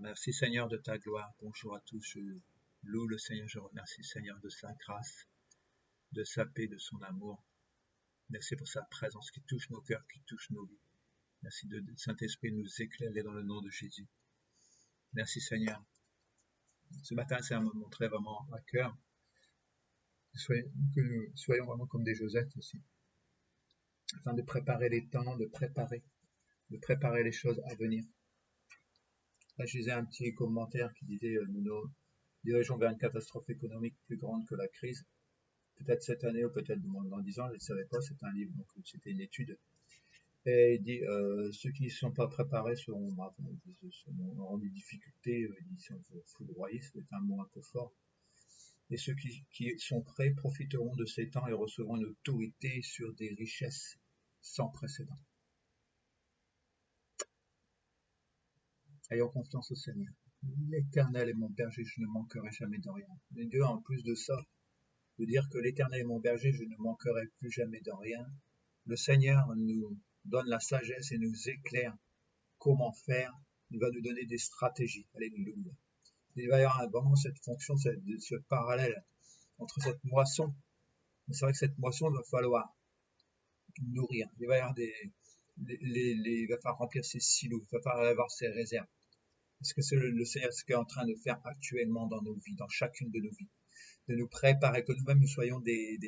Merci Seigneur de ta gloire. Bonjour à tous. Je loue le Seigneur. Je remercie Seigneur de sa grâce, de sa paix, de son amour. Merci pour sa présence qui touche nos cœurs, qui touche nos vies. Merci de Saint-Esprit nous éclairer dans le nom de Jésus. Merci Seigneur. Ce matin, c'est un moment très vraiment à cœur. Que nous soyons vraiment comme des Joseph aussi. Afin de préparer les temps, de préparer les choses à venir. Là, je lisais un petit commentaire qui disait nous nous dirigeons vers une catastrophe économique plus grande que la crise. Peut-être cette année ou peut-être dans 10 ans, je ne savais pas, c'est un livre, donc c'était une étude. Et il dit ceux qui ne sont pas préparés auront des difficultés, ils sont foudroyés, c'est un mot un peu fort. Et ceux qui sont prêts profiteront de ces temps et recevront une autorité sur des richesses sans précédent. Ayons confiance au Seigneur. L'Éternel est mon berger, je ne manquerai jamais de rien. Mais Dieu, en plus de ça, de dire que l'Éternel est mon berger, je ne manquerai plus jamais de rien. Le Seigneur nous donne la sagesse et nous éclaire comment faire. Il va nous donner des stratégies. Alléluia. Il va y avoir vraiment cette fonction, ce parallèle entre cette moisson. C'est vrai que cette moisson, il va falloir nourrir. Il va y avoir il va falloir remplir ses silos. Il va falloir avoir ses réserves. Parce que c'est le Seigneur ce qu'il est en train de faire actuellement dans nos vies, dans chacune de nos vies. De nous préparer, que nous-mêmes nous soyons des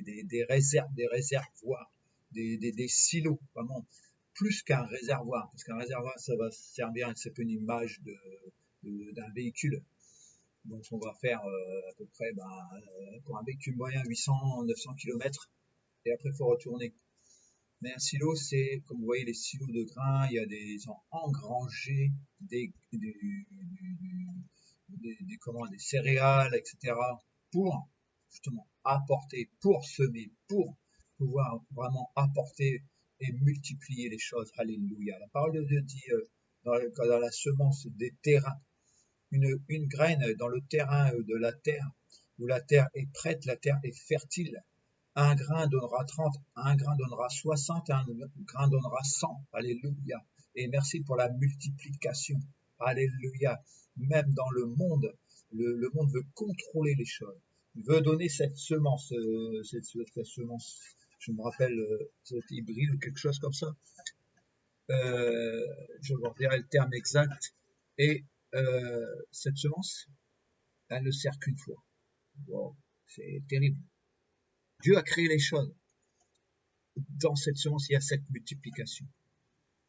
réserves, des réservoirs, des silos, vraiment, plus qu'un réservoir. Parce qu'un réservoir, ça va servir, c'est un peu une image d'un véhicule. Donc on va faire à peu près, pour un véhicule moyen, 800-900 km, et après il faut retourner. Mais un silo, c'est, comme vous voyez, les silos de grains, ils ont engrangé des céréales, etc., pour justement apporter, pour semer, pour pouvoir vraiment apporter et multiplier les choses. Alléluia. La parole de Dieu dit dans la semence des terrains, une graine dans le terrain de la terre, où la terre est prête, la terre est fertile. Un grain donnera 30, un grain donnera 60, un grain donnera 100. Alléluia. Et merci pour la multiplication. Alléluia. Même dans le monde veut contrôler les choses. Il veut donner cette semence, cette semence, je me rappelle, cette hybride ou quelque chose comme ça. Je vous redirai le terme exact. Et cette semence, elle ne sert qu'une fois. Wow, c'est terrible. Dieu a créé les choses. Dans cette semence, il y a cette multiplication.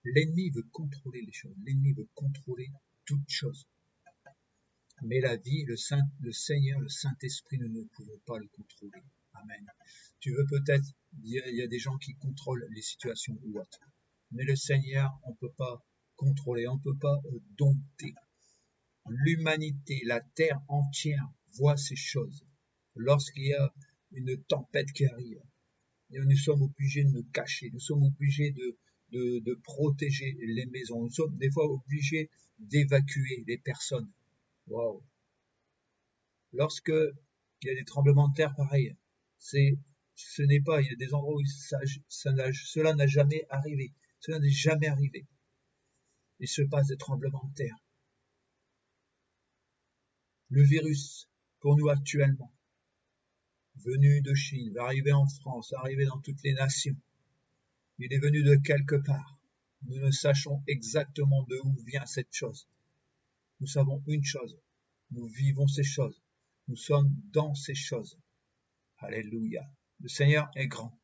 L'ennemi veut contrôler les choses. L'ennemi veut contrôler toutes choses. Mais la vie, le Seigneur, le Saint-Esprit, nous ne pouvons pas le contrôler. Amen. Tu veux peut-être, il y a des gens qui contrôlent les situations ou autres. Mais le Seigneur, on ne peut pas contrôler, on ne peut pas dompter. L'humanité, la terre entière voit ces choses. Lorsqu'il y a une tempête qui arrive, et nous sommes obligés de nous cacher, nous sommes obligés de protéger les maisons, nous sommes des fois obligés d'évacuer les personnes. Waouh! Lorsque il y a des tremblements de terre pareils, il y a des endroits où cela n'a jamais arrivé. Cela n'est jamais arrivé. Il se passe des tremblements de terre. Le virus, pour nous actuellement, venu de Chine, va arriver en France, va arriver dans toutes les nations. Il est venu de quelque part. Nous ne sachons exactement de où vient cette chose. Nous savons une chose. Nous vivons ces choses. Nous sommes dans ces choses. Alléluia. Le Seigneur est grand.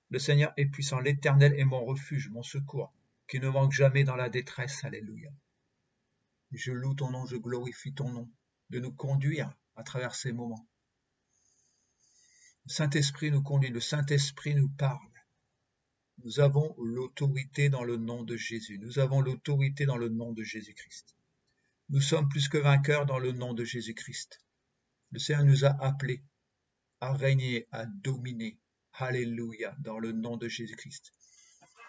Le Seigneur est puissant. L'Éternel est mon refuge, mon secours, qui ne manque jamais dans la détresse. Alléluia. Je loue ton nom, je glorifie ton nom, de nous conduire à travers ces moments. Le Saint-Esprit nous conduit, le Saint-Esprit nous parle. Nous avons l'autorité dans le nom de Jésus. Nous avons l'autorité dans le nom de Jésus-Christ. Nous sommes plus que vainqueurs dans le nom de Jésus-Christ. Le Seigneur nous a appelés à régner, à dominer. Alléluia, dans le nom de Jésus-Christ.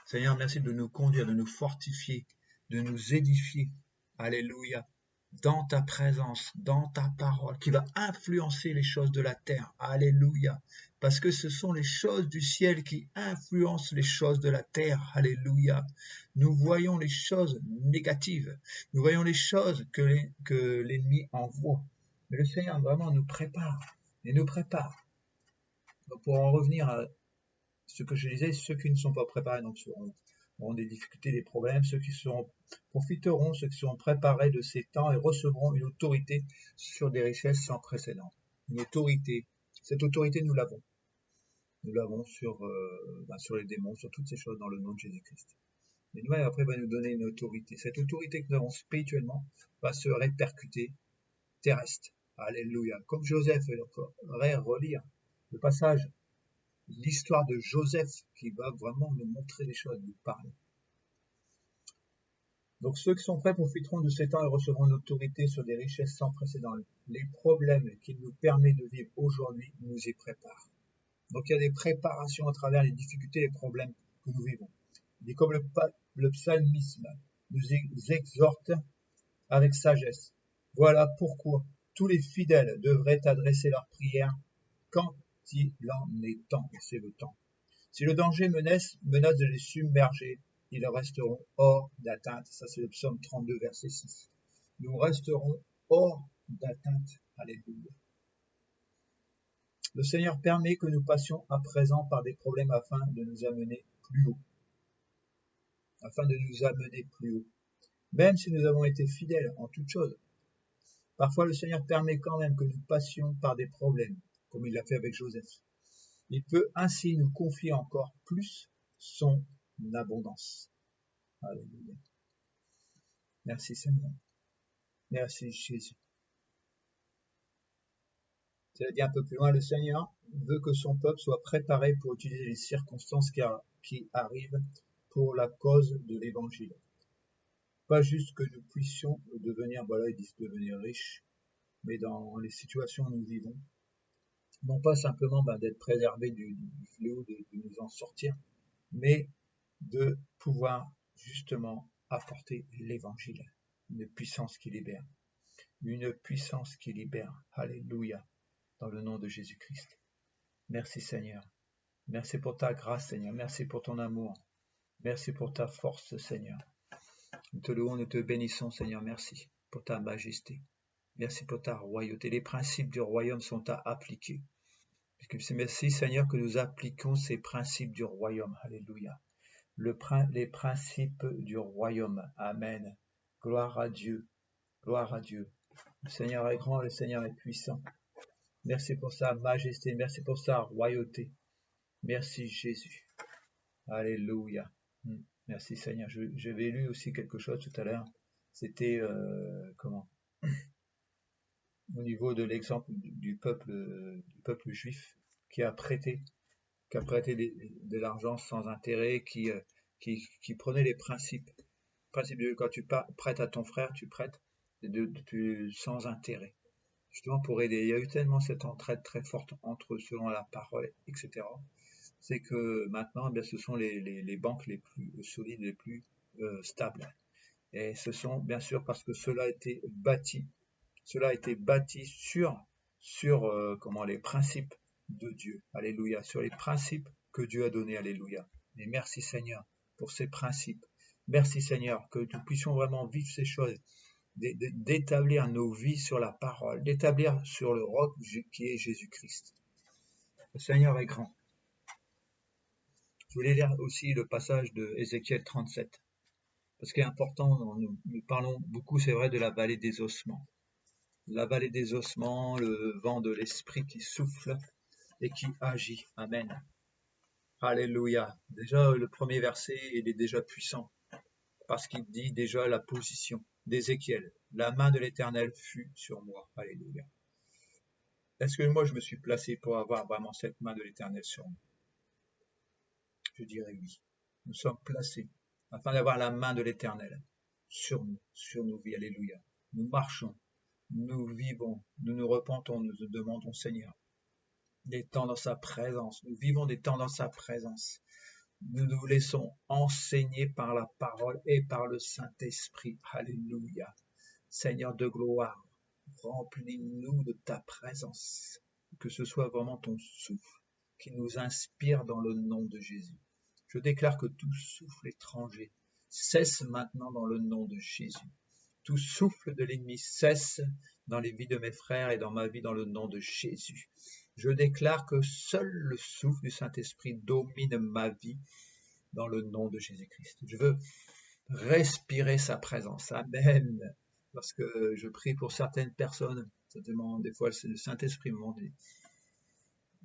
Seigneur, merci de nous conduire, de nous fortifier, de nous édifier. Alléluia. dans ta présence, dans ta parole, qui va influencer les choses de la terre. Alléluia. Parce que ce sont les choses du ciel qui influencent les choses de la terre. Alléluia. Nous voyons les choses négatives. Nous voyons les choses que l'ennemi envoie. Mais le Seigneur vraiment nous prépare. Et nous prépare. Donc pour en revenir à ce que je disais, ceux qui ne sont pas préparés donc auront des difficultés, des problèmes. Ceux qui profiteront, ceux qui seront préparés de ces temps et recevront une autorité sur des richesses sans précédent. Une autorité. Cette autorité, nous l'avons. Nous l'avons sur les démons, sur toutes ces choses dans le nom de Jésus-Christ. Et nous, après, il va nous donner une autorité. Cette autorité que nous avons spirituellement va se répercuter terrestre. Alléluia. Comme Joseph, il faudrait relire le passage, l'histoire de Joseph qui va vraiment nous montrer les choses, nous parler. Donc ceux qui sont prêts profiteront de ces temps et recevront une autorité sur des richesses sans précédent. Les problèmes qu'il nous permet de vivre aujourd'hui nous y préparent. Donc il y a des préparations à travers les difficultés et les problèmes que nous vivons. Et comme le psalmisme nous exhorte avec sagesse. Voilà pourquoi tous les fidèles devraient adresser leurs prières quand il en est temps, et c'est le temps. Si le danger menace de les submerger, ils resteront hors d'atteinte. Ça, c'est le psaume 32, verset 6. Nous resterons hors d'atteinte. Alléluia. Le Seigneur permet que nous passions à présent par des problèmes afin de nous amener plus haut. Même si nous avons été fidèles en toutes choses. Parfois, le Seigneur permet quand même que nous passions par des problèmes, comme il l'a fait avec Joseph. Il peut ainsi nous confier encore plus son abondance. Alléluia. Merci Seigneur. Merci Jésus. C'est dit un peu plus loin, le Seigneur veut que son peuple soit préparé pour utiliser les circonstances qui arrivent pour la cause de l'évangile. Pas juste que nous puissions devenir riches, mais dans les situations où nous vivons, non pas simplement d'être préservés du fléau, de nous en sortir, mais de pouvoir justement apporter l'évangile, une puissance qui libère. Une puissance qui libère. Alléluia. Dans le nom de Jésus-Christ. Merci Seigneur. Merci pour ta grâce Seigneur. Merci pour ton amour. Merci pour ta force Seigneur. Nous te louons, nous te bénissons Seigneur. Merci pour ta majesté. Merci pour ta royauté. Les principes du royaume sont à appliquer. Merci Seigneur que nous appliquons ces principes du royaume. Alléluia. Les principes du royaume. Amen. Gloire à Dieu. Gloire à Dieu. Le Seigneur est grand, le Seigneur est puissant. Merci pour sa majesté, merci pour sa royauté. Merci Jésus. Alléluia. Merci Seigneur. J'avais lu aussi quelque chose tout à l'heure. C'était au niveau de l'exemple du peuple juif qui a prêté de l'argent sans intérêt, qui prenait les principes. Quand tu prêtes à ton frère, tu prêtes sans intérêt. Justement pour aider. Il y a eu tellement cette entraide très forte entre eux selon la parole, etc. C'est que maintenant, ce sont les banques les plus solides, les plus stables. Et ce sont bien sûr parce que cela a été bâti sur les principes de Dieu. Alléluia. Sur les principes que Dieu a donnés. Alléluia. Et merci Seigneur pour ces principes. Merci Seigneur que nous puissions vraiment vivre ces choses. D'établir nos vies sur la parole, d'établir sur le roc qui est Jésus-Christ. Le Seigneur est grand. Je voulais lire aussi le passage de Ézéchiel 37, parce qu'il est important, nous parlons beaucoup, c'est vrai, de la vallée des ossements. La vallée des ossements, le vent de l'esprit qui souffle et qui agit. Amen. Alléluia. Déjà, le premier verset, il est déjà puissant, parce qu'il dit déjà la position d'Ézéchiel. La main de l'Éternel fut sur moi. Alléluia. Est-ce que moi je me suis placé pour avoir vraiment cette main de l'Éternel sur moi? Je dirais oui. Nous sommes placés afin d'avoir la main de l'Éternel sur nous, sur nos vies. Alléluia. Nous marchons, nous vivons, nous nous repentons, nous demandons Seigneur des temps dans sa présence. Nous vivons des temps dans sa présence. Nous nous laissons enseigner par la parole et par le Saint-Esprit. Alléluia. Seigneur de gloire, remplis-nous de ta présence, que ce soit vraiment ton souffle qui nous inspire dans le nom de Jésus. Je déclare que tout souffle étranger cesse maintenant dans le nom de Jésus. Tout souffle de l'ennemi cesse dans les vies de mes frères et dans ma vie dans le nom de Jésus. Je déclare que seul le souffle du Saint-Esprit domine ma vie dans le nom de Jésus-Christ. Je veux respirer sa présence. Amen. Lorsque je prie pour certaines personnes, des fois c'est le Saint-Esprit me dit,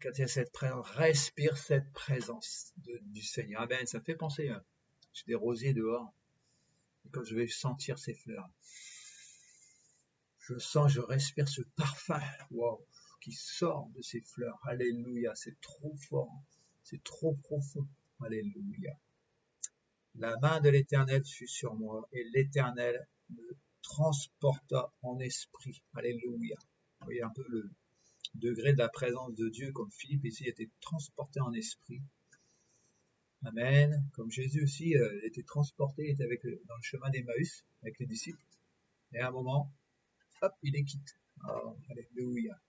quand il y a cette présence, respire cette présence du Seigneur. Amen. Ça me fait penser, j'ai des rosiers dehors, et quand je vais sentir ces fleurs, je respire ce parfum, wow, qui sort de ces fleurs. Alléluia, c'est trop fort, c'est trop profond. Alléluia. La main de l'Éternel fut sur moi, et l'Éternel me transporta en esprit. Alléluia. Vous voyez un peu le degré de la présence de Dieu, comme Philippe ici était transporté en esprit. Amen. Comme Jésus aussi était transporté, il était dans le chemin d'Emmaüs avec les disciples. Et à un moment, hop, il les quitte. Oh, alléluia.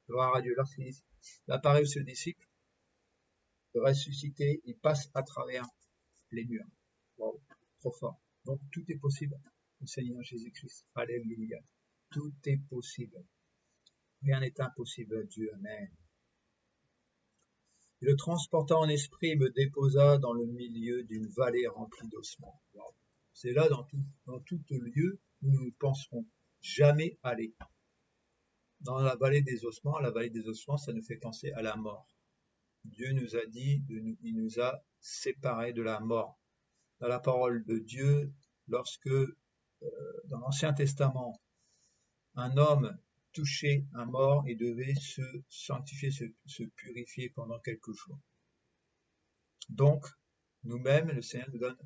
Gloire à Dieu. Lorsqu'il apparaît aux disciples, ressuscité, il passe à travers les murs. Wow, trop fort. Donc tout est possible au Seigneur Jésus-Christ. Alléluia. Tout est possible. Rien n'est impossible à Dieu. Amen. Il le transporta en esprit et me déposa dans le milieu d'une vallée remplie d'ossements. Wow. C'est là dans tout lieu où nous ne penserons jamais aller. Dans la vallée des ossements, ça nous fait penser à la mort. Dieu nous a dit, il nous a séparés de la mort. Dans la parole de Dieu, lorsque dans l'Ancien Testament, un homme touchait un mort, il devait se sanctifier, se purifier pendant quelques jours. Donc, nous-mêmes, le Seigneur nous donne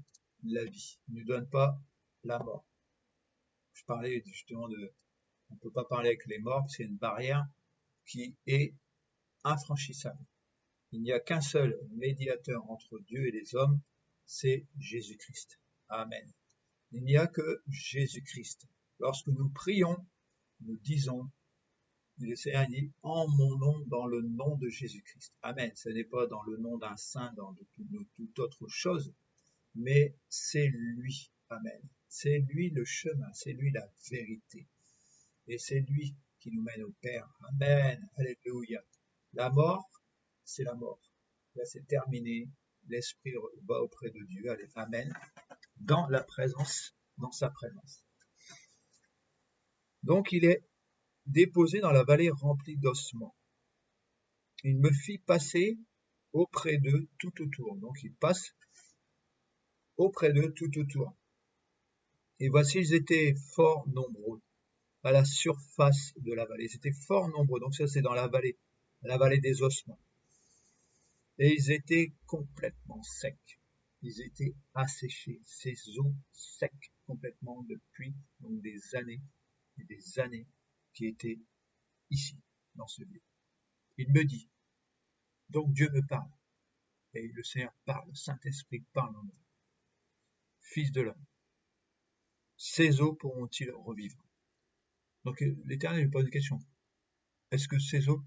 la vie, il ne nous donne pas la mort. Je parlais justement on ne peut pas parler avec les morts, c'est une barrière qui est infranchissable. Il n'y a qu'un seul médiateur entre Dieu et les hommes, c'est Jésus-Christ. Amen. Il n'y a que Jésus-Christ. Lorsque nous prions, nous disons, le Seigneur dit, en mon nom, dans le nom de Jésus-Christ. Amen. Ce n'est pas dans le nom d'un saint, dans toute autre chose, mais c'est lui. Amen. C'est lui le chemin, c'est lui la vérité. Et c'est lui qui nous mène au Père. Amen. Alléluia. La mort, c'est la mort. Là, c'est terminé. L'esprit va auprès de Dieu. Allez, amen. Dans sa présence. Donc, il est déposé dans la vallée remplie d'ossements. Il me fit passer auprès d'eux tout autour. Donc, il passe auprès d'eux tout autour. Et voici, ils étaient fort nombreux à la surface de la vallée. Ils étaient fort nombreux. Donc, ça, c'est dans la vallée des ossements. Et ils étaient complètement secs. Ils étaient asséchés, ces eaux secs complètement depuis donc des années et des années qui étaient ici, dans ce lieu. Il me dit, donc Dieu me parle, et le Seigneur parle, le Saint-Esprit parle en moi. Fils de l'homme, ces eaux pourront-ils revivre? Donc l'Éternel lui pose une question. Est-ce que ces eaux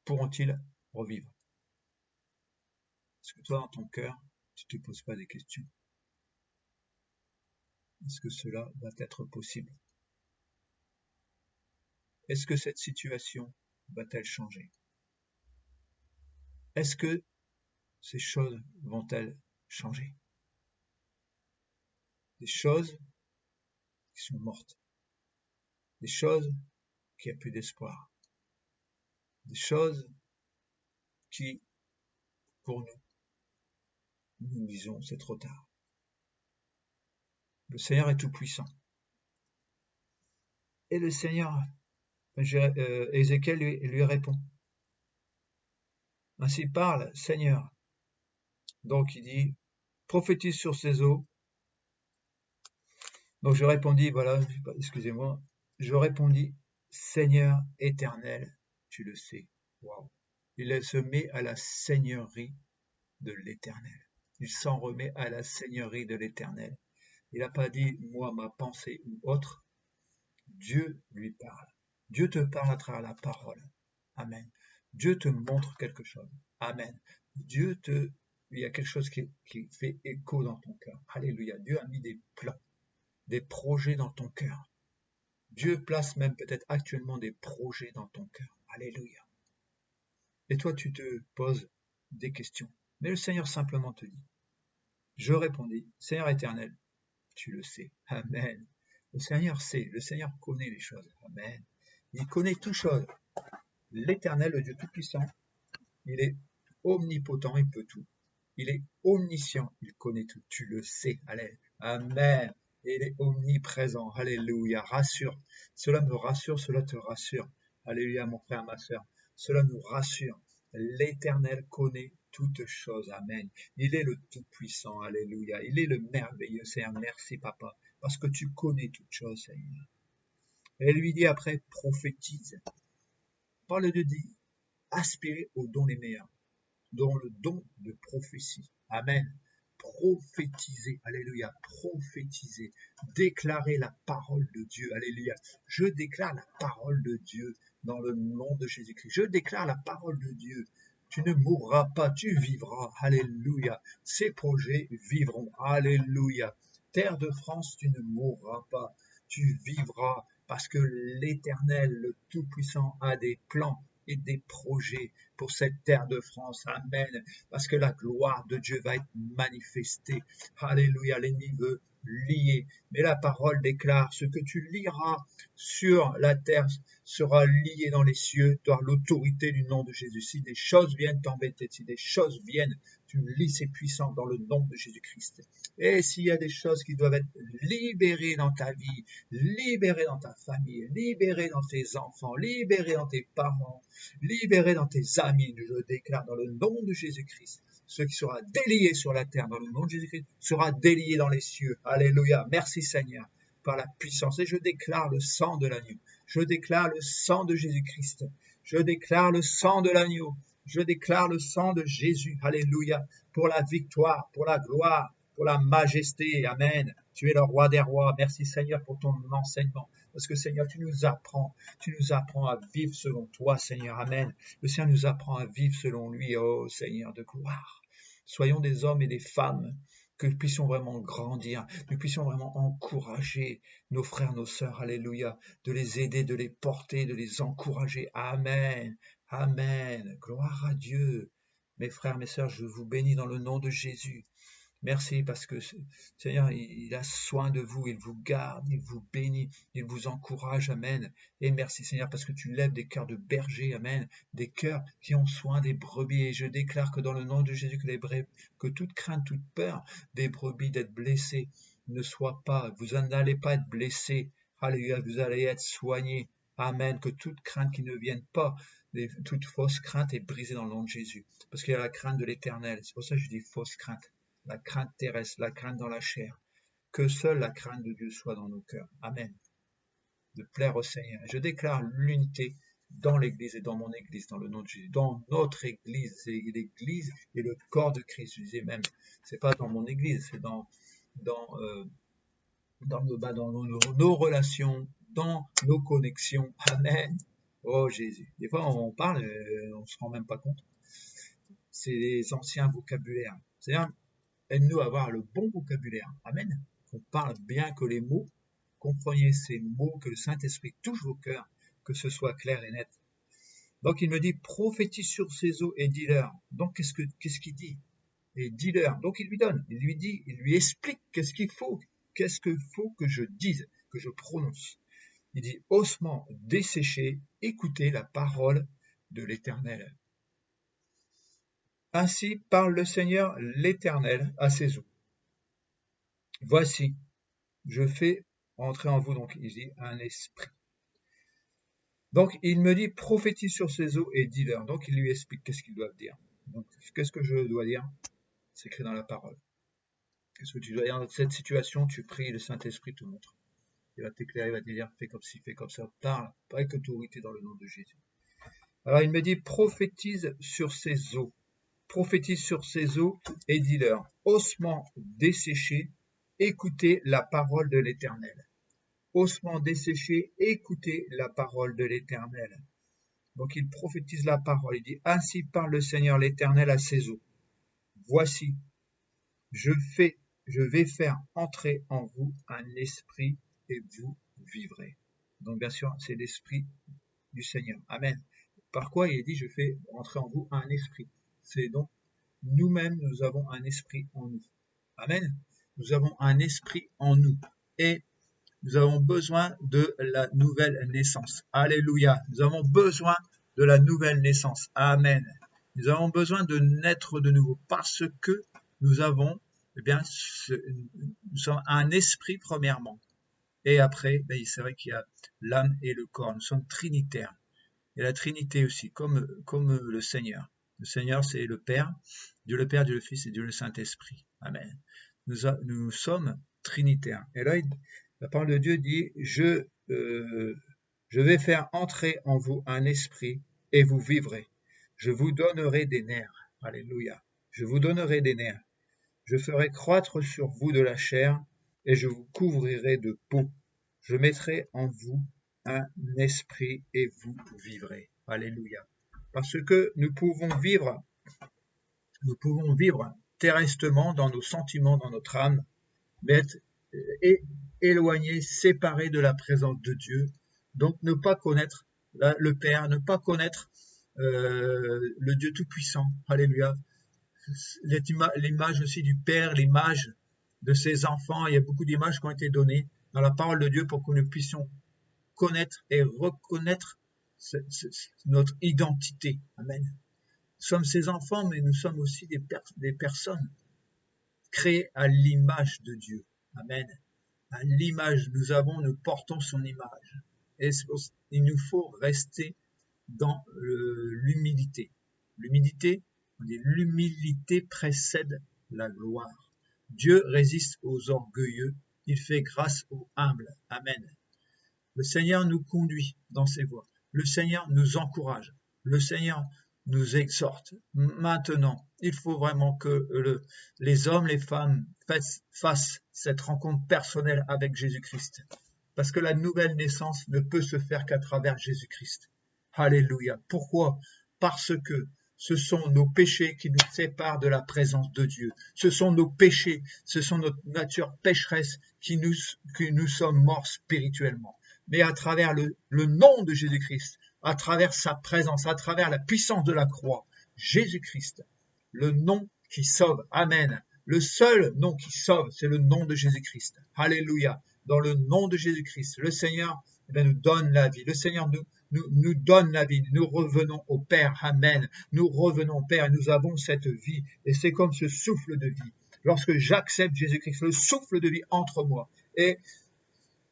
pourront-ils revivre? Est-ce que toi, dans ton cœur, tu ne te poses pas des questions? Est-ce que cela va être possible? Est-ce que cette situation va-t-elle changer? Est-ce que ces choses vont-elles changer? Des choses qui sont mortes, des choses qui n'ont plus d'espoir, des choses qui, pour nous disons, c'est trop tard. Le Seigneur est tout-puissant. Et le Seigneur, Ézéchiel lui répond. Ainsi parle, Seigneur. Donc il dit, prophétise sur ces eaux. Donc je répondis, voilà, excusez-moi, je répondis, Seigneur éternel, tu le sais. Wow. Il se met à la seigneurie de l'Éternel. Il s'en remet à la seigneurie de l'Éternel. Il n'a pas dit, moi, ma pensée ou autre. Dieu lui parle. Dieu te parle à travers la parole. Amen. Dieu te montre quelque chose. Amen. Il y a quelque chose qui fait écho dans ton cœur. Alléluia. Dieu a mis des plans, des projets dans ton cœur. Dieu place même peut-être actuellement des projets dans ton cœur. Alléluia. Et toi, tu te poses des questions. Mais le Seigneur simplement te dit, je répondis, Seigneur éternel, tu le sais. Amen. Le Seigneur sait, le Seigneur connaît les choses. Amen. Il connaît toutes choses. L'Éternel, le Dieu Tout-Puissant, il est omnipotent, il peut tout. Il est omniscient, il connaît tout. Tu le sais. Allez. Amen. Et il est omniprésent. Alléluia. Rassure. Cela me rassure, cela te rassure. Alléluia, mon frère, ma soeur. Cela nous rassure. L'Éternel connaît toutes choses. Amen. Il est le Tout-Puissant. Alléluia. Il est le merveilleux Seigneur. Merci, Papa, parce que tu connais toutes choses, Seigneur. Et elle lui dit après, prophétise. Parle de dit, aspirer aux dons les meilleurs, dont le don de prophétie. Amen. Prophétiser, alléluia, prophétiser, déclarer la parole de Dieu, alléluia. Je déclare la parole de Dieu dans le nom de Jésus-Christ. Je déclare la parole de Dieu. Tu ne mourras pas, tu vivras, alléluia. Ces projets vivront, alléluia. Terre de France, tu ne mourras pas, tu vivras, parce que l'Éternel, le Tout-Puissant, a des plans et des projets pour cette terre de France. Amen. Parce que la gloire de Dieu va être manifestée. Alléluia. L'ennemi veut lier. Mais la parole déclare, ce que tu liras sur la terre sera lié dans les cieux, par l'autorité du nom de Jésus. Si des choses viennent t'embêter, si des choses viennent, tu lis ces puissants dans le nom de Jésus-Christ. Et s'il y a des choses qui doivent être libérées dans ta vie, libérées dans ta famille, libérées dans tes enfants, libérées dans tes parents, libérées dans tes amis, je déclare dans le nom de Jésus-Christ, ce qui sera délié sur la terre dans le nom de Jésus-Christ sera délié dans les cieux. Alléluia. Merci Seigneur par la puissance. Et je déclare le sang de l'agneau. Je déclare le sang de Jésus-Christ. Je déclare le sang de l'agneau. Je déclare le sang de Jésus. Alléluia. Pour la victoire, pour la gloire, pour la majesté. Amen. Tu es le roi des rois. Merci Seigneur pour ton enseignement. Parce que Seigneur, tu nous apprends à vivre selon toi, Seigneur. Amen. Le Seigneur nous apprend à vivre selon lui, oh Seigneur de gloire. Soyons des hommes et des femmes que nous puissions vraiment grandir, nous puissions vraiment encourager nos frères, nos sœurs, alléluia, de les aider, de les porter, de les encourager. Amen. Amen. Gloire à Dieu. Mes frères, mes sœurs, je vous bénis dans le nom de Jésus. Merci parce que Seigneur, il a soin de vous, il vous garde, il vous bénit, il vous encourage, amen. Et merci Seigneur parce que tu lèves des cœurs de bergers, amen, des cœurs qui ont soin des brebis. Et je déclare que dans le nom de Jésus, que toute crainte, toute peur des brebis d'être blessées ne soit pas, vous n'allez pas être blessés, alléluia, vous allez être soignés, amen, que toute crainte qui ne vienne pas, toute fausse crainte est brisée dans le nom de Jésus, parce qu'il y a la crainte de l'Éternel, c'est pour ça que je dis fausse crainte. La crainte terrestre, la crainte dans la chair. Que seule la crainte de Dieu soit dans nos cœurs. Amen. De plaire au Seigneur. Je déclare l'unité dans l'Église et dans mon Église, dans le nom de Jésus. Dans notre Église, c'est l'Église et le corps de Christ. Je disais même, c'est pas dans mon Église, c'est dans nos relations, dans nos connexions. Amen. Oh Jésus. Des fois, on parle, on se rend même pas compte. C'est les anciens vocabulaires. C'est-à-dire, aide-nous à avoir le bon vocabulaire. Amen. Qu'on parle bien, que les mots, compreniez ces mots, que le Saint-Esprit touche vos cœurs, que ce soit clair et net. Donc il me dit, prophétise sur ces eaux et dis-leur. Donc qu'est-ce qu'il dit? Et dis-leur. Donc il lui donne, il lui dit, il lui explique qu'est-ce qu'il faut que je dise, que je prononce. Il dit, ossements desséchés, écoutez la parole de l'Éternel. Ainsi parle le Seigneur l'Éternel à ses eaux. Voici, je fais entrer en vous, donc il dit, un esprit. Donc il me dit, prophétise sur ces eaux et dis-leur. Donc il lui explique qu'est-ce qu'ils doivent dire. Donc qu'est-ce que je dois dire? C'est écrit dans la parole. Qu'est-ce que tu dois dire dans cette situation? Tu pries, le Saint-Esprit te montre. Il va t'éclairer, il va te dire, fais comme ci, fais comme ça. Parle avec autorité dans le nom de Jésus. Alors il me dit, prophétise sur ces eaux. Prophétise sur ces eaux et dis-leur, ossements desséchés, écoutez la parole de l'Éternel. ossements desséchés, écoutez la parole de l'Éternel. Donc il prophétise la parole, il dit, ainsi parle le Seigneur l'Éternel à ses eaux. Voici, je vais faire entrer en vous un esprit et vous vivrez. Donc bien sûr, c'est l'esprit du Seigneur. Amen. Par quoi il est dit, je fais entrer en vous un esprit. C'est donc, nous-mêmes, nous avons un esprit en nous. Amen. Nous avons un esprit en nous. Et nous avons besoin de la nouvelle naissance. Alléluia. Nous avons besoin de la nouvelle naissance. Amen. Nous avons besoin de naître de nouveau parce que nous avons, nous sommes un esprit premièrement. Et après, c'est vrai qu'il y a l'âme et le corps. Nous sommes trinitaires. Et la Trinité aussi, comme le Seigneur. Le Seigneur, c'est le Père, Dieu le Père, Dieu le Fils et Dieu le Saint-Esprit. Amen. Nous sommes trinitaires. Et là, la parole de Dieu dit, je vais faire entrer en vous un esprit et vous vivrez. Je vous donnerai des nerfs. Alléluia. Je vous donnerai des nerfs. Je ferai croître sur vous de la chair et je vous couvrirai de peau. Je mettrai en vous un esprit et vous vivrez. Alléluia. Parce que nous pouvons vivre terresтрement dans nos sentiments, dans notre âme, mais être éloignés, séparés de la présence de Dieu. Donc ne pas connaître le Père, ne pas connaître le Dieu Tout-Puissant. Alléluia. L'image aussi du Père, l'image de ses enfants. Il y a beaucoup d'images qui ont été données dans la parole de Dieu pour que nous puissions connaître et reconnaître notre identité. Amen. Nous sommes ses enfants, mais nous sommes aussi des personnes créées à l'image de Dieu. Amen. À l'image, nous portons son image. Et il nous faut rester dans l'humilité. L'humilité, on dit l'humilité précède la gloire. Dieu résiste aux orgueilleux, il fait grâce aux humbles. Amen. Le Seigneur nous conduit dans ses voies. Le Seigneur nous encourage. Le Seigneur nous exhorte. Maintenant, il faut vraiment que les hommes, les femmes fassent cette rencontre personnelle avec Jésus-Christ. Parce que la nouvelle naissance ne peut se faire qu'à travers Jésus-Christ. Alléluia. Pourquoi? Parce que ce sont nos péchés qui nous séparent de la présence de Dieu. Ce sont nos péchés, ce sont notre nature pécheresse qui nous sommes morts spirituellement. Mais à travers le nom de Jésus-Christ, à travers sa présence, à travers la puissance de la croix, Jésus-Christ, le nom qui sauve. Amen. Le seul nom qui sauve, c'est le nom de Jésus-Christ. Alléluia. Dans le nom de Jésus-Christ, le Seigneur nous donne la vie. Le Seigneur nous donne la vie. Nous revenons au Père. Amen. Nous revenons au Père et nous avons cette vie. Et c'est comme ce souffle de vie. Lorsque j'accepte Jésus-Christ, le souffle de vie entre moi. Et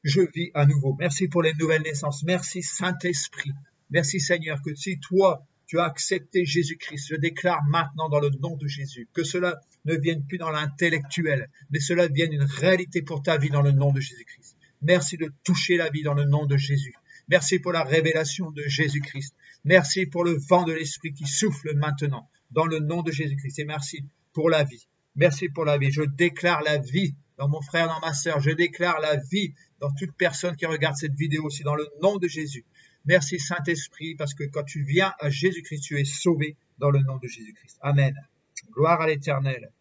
je vis à nouveau. Merci pour les nouvelles naissances. Merci Saint-Esprit. Merci Seigneur que si toi, tu as accepté Jésus-Christ, je déclare maintenant dans le nom de Jésus que cela ne vienne plus dans l'intellectuel, mais cela vienne une réalité pour ta vie dans le nom de Jésus-Christ. Merci de toucher la vie dans le nom de Jésus. Merci pour la révélation de Jésus-Christ. Merci pour le vent de l'Esprit qui souffle maintenant dans le nom de Jésus-Christ. Et merci pour la vie. Merci pour la vie. Je déclare la vie dans mon frère, dans ma sœur. Je déclare la vie dans toute personne qui regarde cette vidéo aussi, dans le nom de Jésus. Merci Saint-Esprit, parce que quand tu viens à Jésus-Christ, tu es sauvé dans le nom de Jésus-Christ. Amen. Gloire à l'Éternel.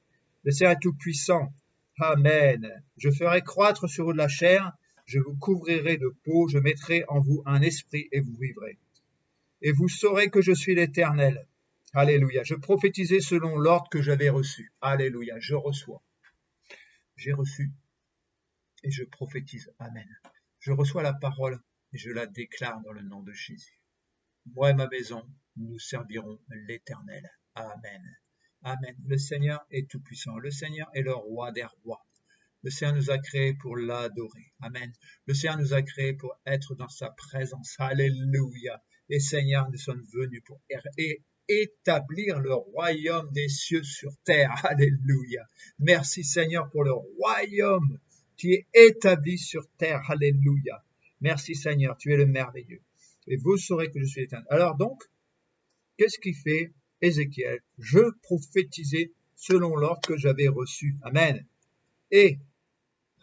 Le Seigneur est tout-puissant. Amen. Je ferai croître sur vous de la chair, je vous couvrirai de peau, je mettrai en vous un esprit et vous vivrez. Et vous saurez que je suis l'Éternel. Alléluia. Je prophétisais selon l'ordre que j'avais reçu. Alléluia. Je reçois. J'ai reçu et je prophétise. Amen. Je reçois la parole et je la déclare dans le nom de Jésus. Moi et ma maison, nous servirons l'Éternel. Amen. Amen. Le Seigneur est tout-puissant. Le Seigneur est le roi des rois. Le Seigneur nous a créés pour l'adorer. Amen. Le Seigneur nous a créés pour être dans sa présence. Alléluia. Et Seigneur, nous sommes venus pour établir le royaume des cieux sur terre. Alléluia. Merci Seigneur pour le royaume qui est établi sur terre. Alléluia. Merci Seigneur, tu es le merveilleux. Et vous saurez que je suis l'Éternel. Alors donc, qu'est-ce qu'il fait Ézéchiel? Je prophétisais selon l'ordre que j'avais reçu. Amen. Et,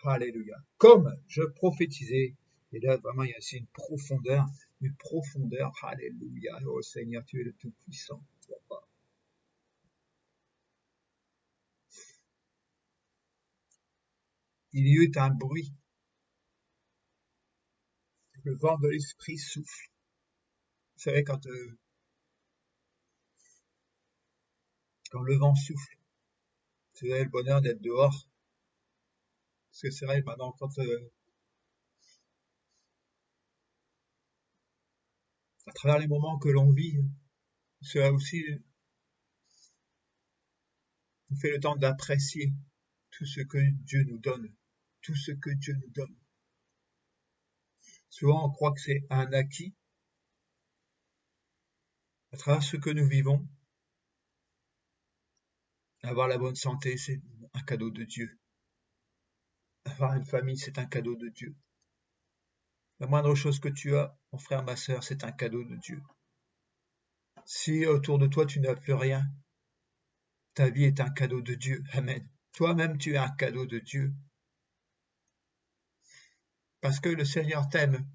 alléluia, comme je prophétisais, Et là, vraiment, il y a aussi une profondeur. Alléluia. Oh Seigneur, tu es le Tout-Puissant. Il y eut un bruit. Le vent de l'esprit souffle. Vous savez, quand le vent souffle, vous avez le bonheur d'être dehors. Parce que c'est vrai, maintenant, quand à travers les moments que l'on vit, cela aussi nous fait le temps d'apprécier tout ce que Dieu nous donne. Tout ce que Dieu nous donne. Souvent, on croit que c'est un acquis. À travers ce que nous vivons, avoir la bonne santé, c'est un cadeau de Dieu. Avoir une famille, c'est un cadeau de Dieu. La moindre chose que tu as, mon frère, ma sœur, c'est un cadeau de Dieu. Si autour de toi, tu n'as plus rien, ta vie est un cadeau de Dieu. Amen. Toi-même, tu es un cadeau de Dieu. Parce que le Seigneur t'aime.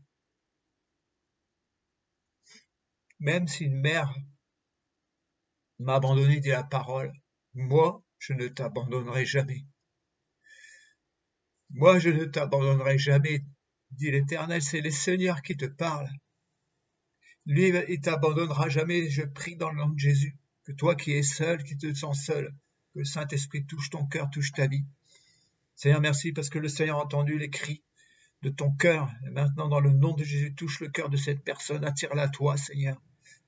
Même si une mère m'a abandonné, dit la parole, moi, je ne t'abandonnerai jamais. Moi, je ne t'abandonnerai jamais, dit l'Éternel. C'est le Seigneur qui te parle. Lui, il t'abandonnera jamais. Je prie dans le nom de Jésus que toi qui es seul, qui te sens seul, que le Saint-Esprit touche ton cœur, touche ta vie. Seigneur, merci parce que le Seigneur a entendu les cris de ton cœur. Et maintenant, dans le nom de Jésus, touche le cœur de cette personne, attire-la à toi, Seigneur.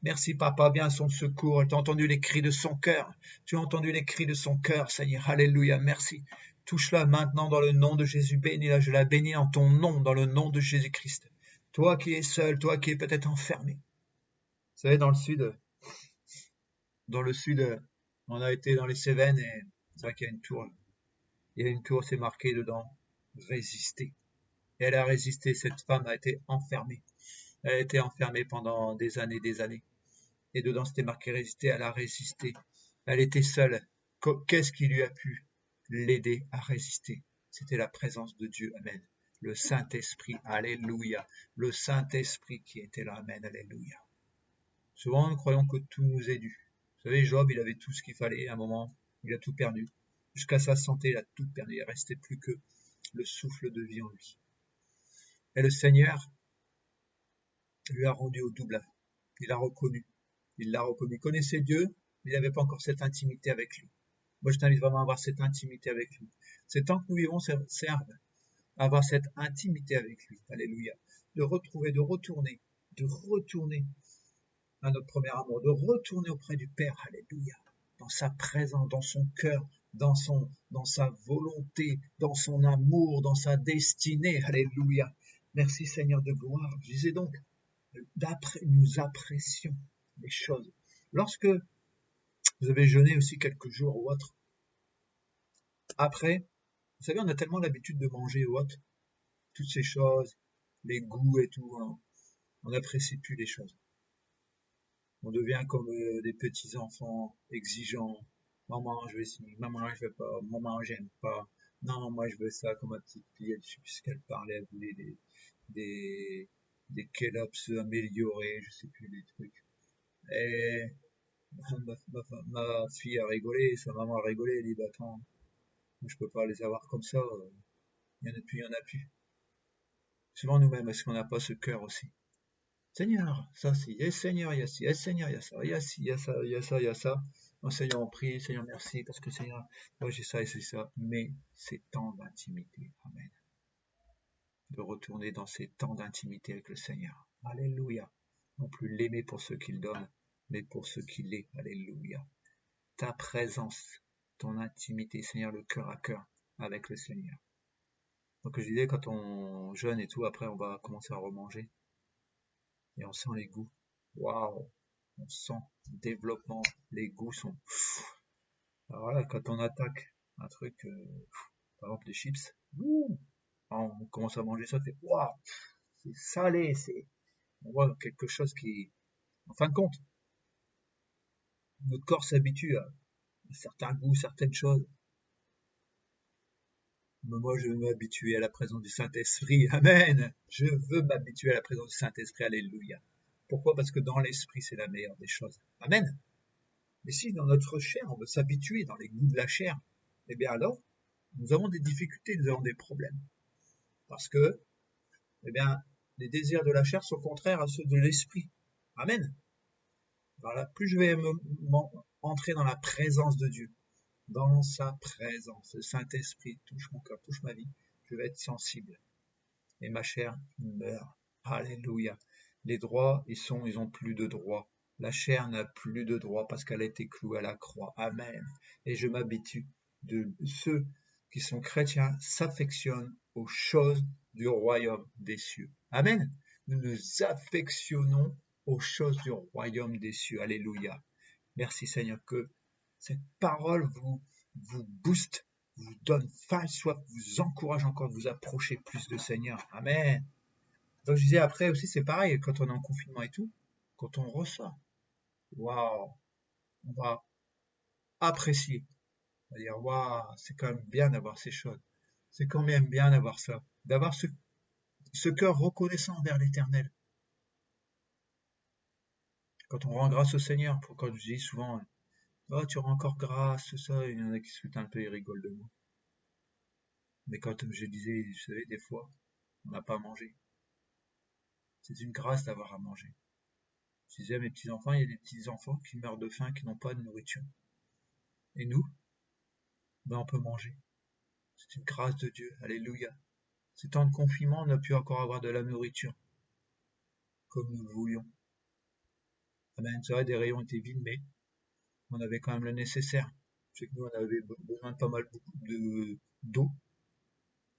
Merci, Papa, viens à son secours. Tu as entendu les cris de son cœur. Tu as entendu les cris de son cœur, Seigneur. Alléluia, merci. Touche-la maintenant dans le nom de Jésus. Bénis-la, je la bénis en ton nom, dans le nom de Jésus-Christ. Toi qui es seul, toi qui es peut-être enfermé. Vous savez, dans le sud, on a été dans les Cévennes et c'est vrai qu'il y a une tour. Il y a une tour, c'est marqué dedans, résister. Et elle a résisté, cette femme a été enfermée. Elle a été enfermée pendant des années, des années. Et dedans, c'était marqué résister, elle a résisté. Elle était seule. Qu'est-ce qui lui a pu l'aider à résister? C'était la présence de Dieu, amen. Le Saint-Esprit, alléluia. Le Saint-Esprit qui était là, amen, alléluia. Souvent, nous croyons que tout nous est dû. Vous savez, Job, il avait tout ce qu'il fallait. À un moment, il a tout perdu. Jusqu'à sa santé, il a tout perdu. Il ne restait plus que le souffle de vie en lui. Et le Seigneur lui a rendu au double. Il l'a reconnu. Il l'a reconnu. Il connaissait Dieu, mais il n'avait pas encore cette intimité avec lui. Moi, je t'invite vraiment à avoir cette intimité avec lui. Ces temps que nous vivons servent à avoir cette intimité avec lui. Alléluia. De retrouver, de retourner à notre premier amour, de retourner auprès du Père. Alléluia. Dans sa présence, dans son cœur, dans sa volonté, dans son amour, dans sa destinée. Alléluia. Merci Seigneur de gloire. Je disais donc, nous apprécions les choses. Lorsque vous avez jeûné aussi quelques jours ou autre, après, vous savez, on a tellement l'habitude de manger ou autre, toutes ces choses, les goûts et tout, hein, on n'apprécie plus les choses. On devient comme des petits enfants exigeants. Maman, je veux ci, maman, je veux pas, maman, j'aime pas. Non, moi, je veux ça, comme ma petite fille, elle, je sais plus ce qu'elle parlait, elle voulait des kelops améliorés, je sais plus, des trucs. Et ma fille a rigolé, sa maman a rigolé, elle dit, bah attends, je peux pas les avoir comme ça, il y en a plus, il y en a plus. Souvent nous-mêmes, est-ce qu'on n'a pas ce cœur aussi? Seigneur, ça, si, et Seigneur, il y a ci, et Seigneur, il y a ça, il y a ci, il y a ça, il y a ça, il y a ça. Oh, Seigneur, on prie, Seigneur, merci, parce que Seigneur, moi j'ai ça et c'est ça. Mais ces temps d'intimité, amen. De retourner dans ces temps d'intimité avec le Seigneur. Alléluia. Non plus l'aimer pour ce qu'il donne, mais pour ce qu'il est. Alléluia. Ta présence, ton intimité, Seigneur, le cœur à cœur avec le Seigneur. Donc je disais, quand on jeûne et tout, après on va commencer à remanger. Et on sent les goûts. Waouh! On sent le développement. Les goûts sont... Alors voilà, quand on attaque un truc, par exemple des chips, on commence à manger ça, fait waouh! C'est salé, on voit quelque chose qui... En fin de compte, notre corps s'habitue à certains goûts, certaines choses. Mais moi, je veux m'habituer à la présence du Saint-Esprit. Amen. Je veux m'habituer à la présence du Saint-Esprit. Alléluia. Pourquoi? Parce que dans l'Esprit, c'est la meilleure des choses. Amen. Mais si dans notre chair, on veut s'habituer dans les goûts de la chair, eh bien alors, nous avons des difficultés, nous avons des problèmes. Parce que, eh bien, les désirs de la chair sont contraires à ceux de l'Esprit. Amen. Voilà. Plus je vais entrer dans la présence de Dieu, dans sa présence, le Saint-Esprit touche mon cœur, touche ma vie, je vais être sensible. Et ma chair meurt. Alléluia. Les droits, ils ont plus de droits. La chair n'a plus de droits parce qu'elle a été clouée à la croix. Amen. Et je m'habitue de ceux qui sont chrétiens s'affectionnent aux choses du royaume des cieux. Amen. Nous nous affectionnons aux choses du royaume des cieux. Alléluia. Merci Seigneur que cette parole vous booste, vous donne faim, soif, vous encourage encore de vous approcher plus de Seigneur. Amen. Donc je disais après aussi c'est pareil quand on est en confinement et tout, quand on ressort, waouh, on va apprécier, on va dire waouh, c'est quand même bien d'avoir ces choses, c'est quand même bien d'avoir ça, d'avoir ce cœur reconnaissant envers l'Éternel. Quand on rend grâce au Seigneur, quand je dis souvent oh tu rends encore grâce, tout ça, il y en a qui se foutent un peu, ils rigolent de moi. Mais quand je disais, vous savez, des fois, on n'a pas à manger. C'est une grâce d'avoir à manger. Je disais à mes petits-enfants, il y a des petits-enfants qui meurent de faim, qui n'ont pas de nourriture. Et nous, ben on peut manger. C'est une grâce de Dieu. Alléluia. Ces temps de confinement, on a pu encore avoir de la nourriture, comme nous le voulions. Amen. C'est vrai, des rayons étaient vides, mais on avait quand même le nécessaire. Je sais que nous, on avait besoin de pas mal d'eau.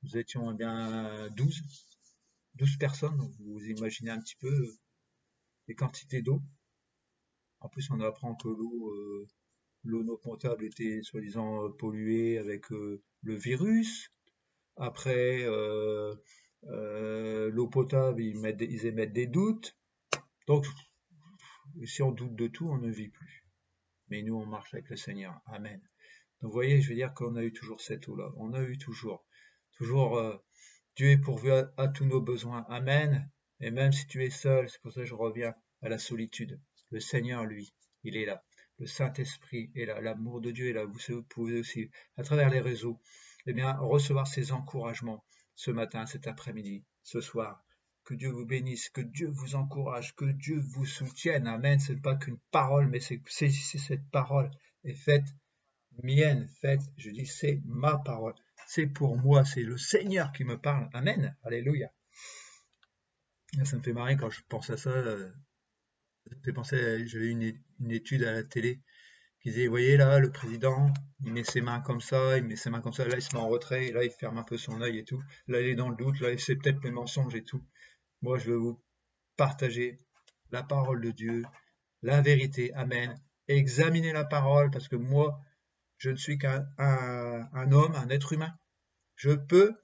Nous étions eh bien 12 personnes, donc vous imaginez un petit peu les quantités d'eau. En plus, on apprend que l'eau potable était soi-disant polluée avec le virus. Après, l'eau potable, ils émettent des doutes. Donc, si on doute de tout, on ne vit plus. Mais nous, on marche avec le Seigneur. Amen. Donc, vous voyez, je veux dire qu'on a eu toujours cette eau-là. On a eu toujours. Dieu est pourvu à tous nos besoins. Amen. Et même si tu es seul, c'est pour ça que je reviens à la solitude. Le Seigneur, lui, il est là. Le Saint-Esprit est là. L'amour de Dieu est là. Vous pouvez aussi, à travers les réseaux, eh bien, recevoir ces encouragements ce matin, cet après-midi, ce soir. Que Dieu vous bénisse, que Dieu vous encourage, que Dieu vous soutienne. Amen. Ce n'est pas qu'une parole, mais c'est cette parole est faite mienne, faite, je dis, c'est ma parole. C'est pour moi, c'est le Seigneur qui me parle. Amen. Alléluia. Ça me fait marrer quand je pense à ça. Ça me fait penser, j'avais une étude à la télé qui disait, vous voyez là, le président, il met ses mains comme ça, il met ses mains comme ça, là il se met en retrait, là il ferme un peu son œil et tout. Là il est dans le doute, là c'est peut-être les mensonges et tout. Moi je veux vous partager la parole de Dieu, la vérité. Amen. Examinez la parole parce que moi, je ne suis qu'un homme, un être humain. Je peux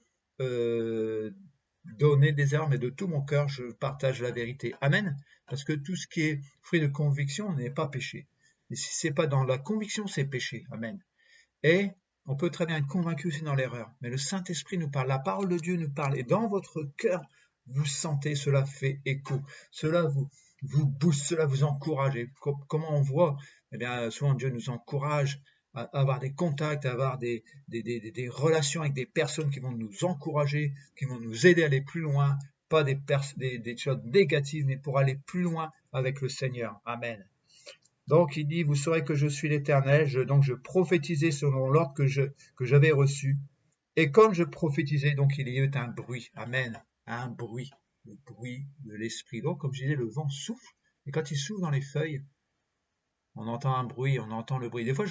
donner des erreurs, mais de tout mon cœur, je partage la vérité. Amen. Parce que tout ce qui est fruit de conviction n'est pas péché. Et si c'est pas dans la conviction, c'est péché. Amen. Et on peut très bien être convaincu aussi dans l'erreur. Mais le Saint-Esprit nous parle, la parole de Dieu nous parle. Et dans votre cœur, vous sentez, cela fait écho. Cela vous booste, cela vous encourage. Et comment on voit? Eh bien, souvent Dieu nous encourage à avoir des contacts, à avoir des relations avec des personnes qui vont nous encourager, qui vont nous aider à aller plus loin. Pas des choses négatives, mais pour aller plus loin avec le Seigneur. Amen. Donc il dit, vous saurez que je suis l'Éternel, donc je prophétisais selon l'ordre que j'avais reçu. Et comme je prophétisais, donc il y eut un bruit. Amen. Un bruit. Le bruit de l'Esprit. Donc comme je disais, le vent souffle. Et quand il souffle dans les feuilles, on entend un bruit, on entend le bruit. Des fois,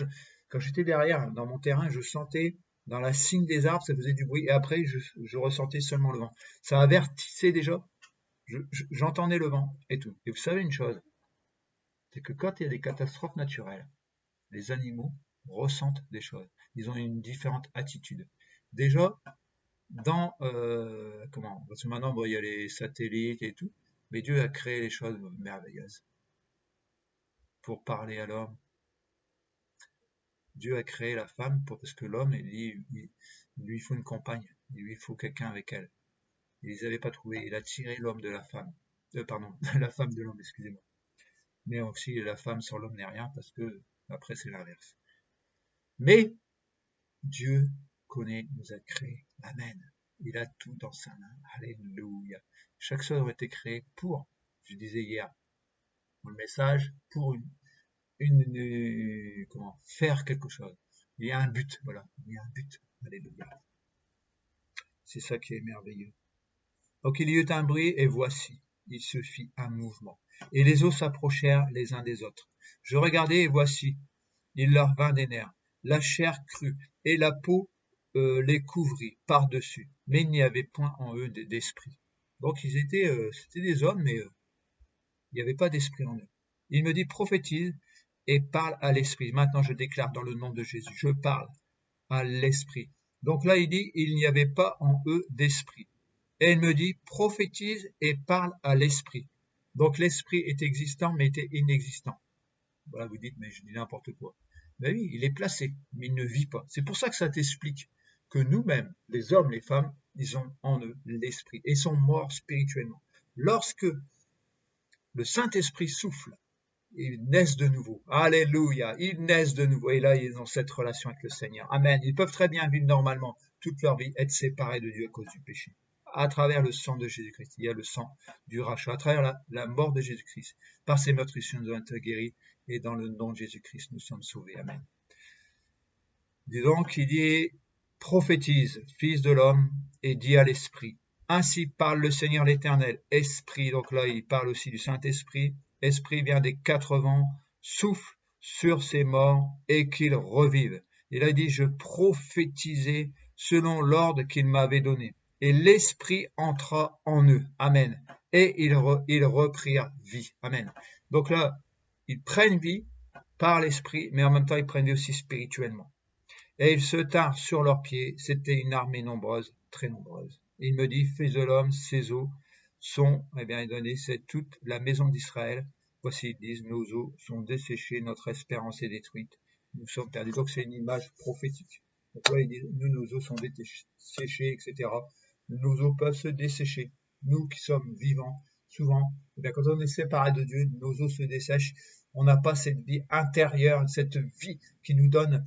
quand j'étais derrière, dans mon terrain, je sentais dans la cime des arbres, ça faisait du bruit. Et après, je ressentais seulement le vent. Ça avertissait déjà. J'entendais le vent et tout. Et vous savez une chose, c'est que quand il y a des catastrophes naturelles, les animaux ressentent des choses. Ils ont une différente attitude. Déjà, parce que maintenant, bon, il y a les satellites et tout, mais Dieu a créé les choses merveilleuses pour parler à l'homme. Dieu a créé la femme parce que l'homme, il Il lui faut une compagne, il lui faut quelqu'un avec elle. Ils n'avaient pas trouvé, il a tiré l'homme de la femme. Pardon, la femme de l'homme, excusez-moi. Mais aussi la femme sur l'homme n'est rien, parce que après c'est l'inverse. Mais Dieu connaît, nous a créés. Amen. Il a tout dans sa main. Alléluia. Chaque chose aurait été créée pour, je disais hier, dans le message, pour faire quelque chose. Il y a un but, voilà. Il y a un but. Alléluia. C'est ça qui est merveilleux. Donc il y eut un bruit, et voici, il se fit un mouvement. Et les eaux s'approchèrent les uns des autres. Je regardai, et voici, il leur vint des nerfs. La chair crut, et la peau les couvrit par-dessus. Mais il n'y avait point en eux d'esprit. Donc c'était des hommes, mais il n'y avait pas d'esprit en eux. Il me dit, prophétise et parle à l'esprit. Maintenant je déclare dans le nom de Jésus, je parle à l'esprit. Donc là il dit, il n'y avait pas en eux d'esprit. Et il me dit, prophétise et parle à l'esprit. Donc l'esprit est existant, mais était inexistant. Voilà, vous dites, mais je dis n'importe quoi. Ben oui, il est placé, mais il ne vit pas. C'est pour ça que ça t'explique que nous-mêmes, les hommes, les femmes, ils ont en eux l'esprit et sont morts spirituellement. Lorsque le Saint-Esprit souffle, ils naissent de nouveau. Alléluia, ils naissent de nouveau. Et là, ils ont cette relation avec le Seigneur. Amen. Ils peuvent très bien vivre normalement toute leur vie, être séparés de Dieu à cause du péché. À travers le sang de Jésus-Christ, il y a le sang du rachat, à travers la mort de Jésus-Christ. Par ses meurtrissures, nous avons été guéris, et dans le nom de Jésus-Christ, nous sommes sauvés. Amen. Dis donc, il dit, prophétise, fils de l'homme, et dis à l'esprit. Ainsi parle le Seigneur l'Éternel, esprit. Donc là, il parle aussi du Saint-Esprit. Esprit vient des 4 vents, souffle sur ces morts et qu'ils revivent. Et là, il dit, je prophétisais selon l'ordre qu'il m'avait donné. Et l'Esprit entra en eux. Amen. Et ils reprirent vie. Amen. Donc là, ils prennent vie par l'Esprit, mais en même temps, ils prennent vie aussi spirituellement. Et ils se tinrent sur leurs pieds. C'était une armée nombreuse, très nombreuse. Et il me dit, fils de l'homme, ces eaux sont, eh bien, c'est toute la maison d'Israël. Voici, ils disent, nos eaux sont desséchées, notre espérance est détruite. Nous sommes perdus. Donc c'est une image prophétique. Donc là, ils disent, nos eaux sont desséchées, etc. Nos eaux peuvent se dessécher. Nous qui sommes vivants, souvent, eh bien, quand on est séparé de Dieu, nos eaux se dessèchent. On n'a pas cette vie intérieure, cette vie qui nous donne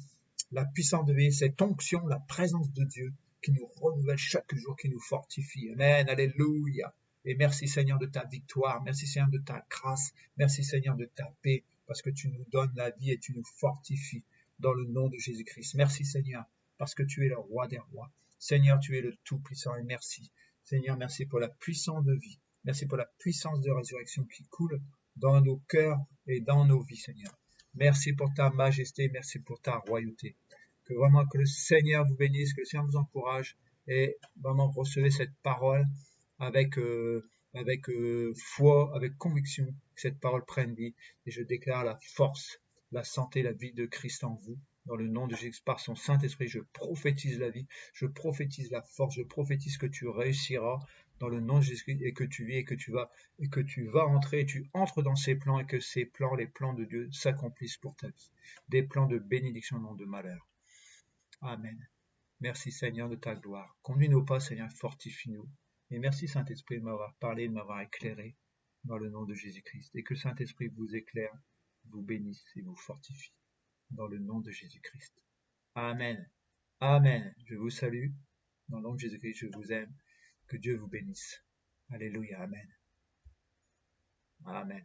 la puissance de vie, cette onction, la présence de Dieu qui nous renouvelle chaque jour, qui nous fortifie. Amen, alléluia. Et merci Seigneur de ta victoire, merci Seigneur de ta grâce, merci Seigneur de ta paix, parce que tu nous donnes la vie et tu nous fortifies dans le nom de Jésus-Christ. Merci Seigneur, parce que tu es le roi des rois. Seigneur, tu es le Tout-Puissant et merci. Seigneur, merci pour la puissance de vie. Merci pour la puissance de résurrection qui coule dans nos cœurs et dans nos vies, Seigneur. Merci pour ta majesté, merci pour ta royauté. Que vraiment que le Seigneur vous bénisse, que le Seigneur vous encourage et vraiment recevez cette parole avec foi, avec conviction, que cette parole prenne vie. Et je déclare la force, la santé, la vie de Christ en vous. Dans le nom de Jésus, par son Saint-Esprit, je prophétise la vie, je prophétise la force, je prophétise que tu réussiras dans le nom de Jésus et que tu vis et que tu vas entrer et tu entres dans ces plans et que ces plans, les plans de Dieu s'accomplissent pour ta vie. Des plans de bénédiction, non de malheur. Amen. Merci Seigneur de ta gloire. Conduis nos pas, Seigneur, fortifie-nous. Et merci Saint-Esprit de m'avoir parlé, de m'avoir éclairé dans le nom de Jésus-Christ. Et que Saint-Esprit vous éclaire, vous bénisse et vous fortifie dans le nom de Jésus-Christ. Amen. Amen. Je vous salue. Dans le nom de Jésus-Christ, je vous aime. Que Dieu vous bénisse. Alléluia. Amen. Amen.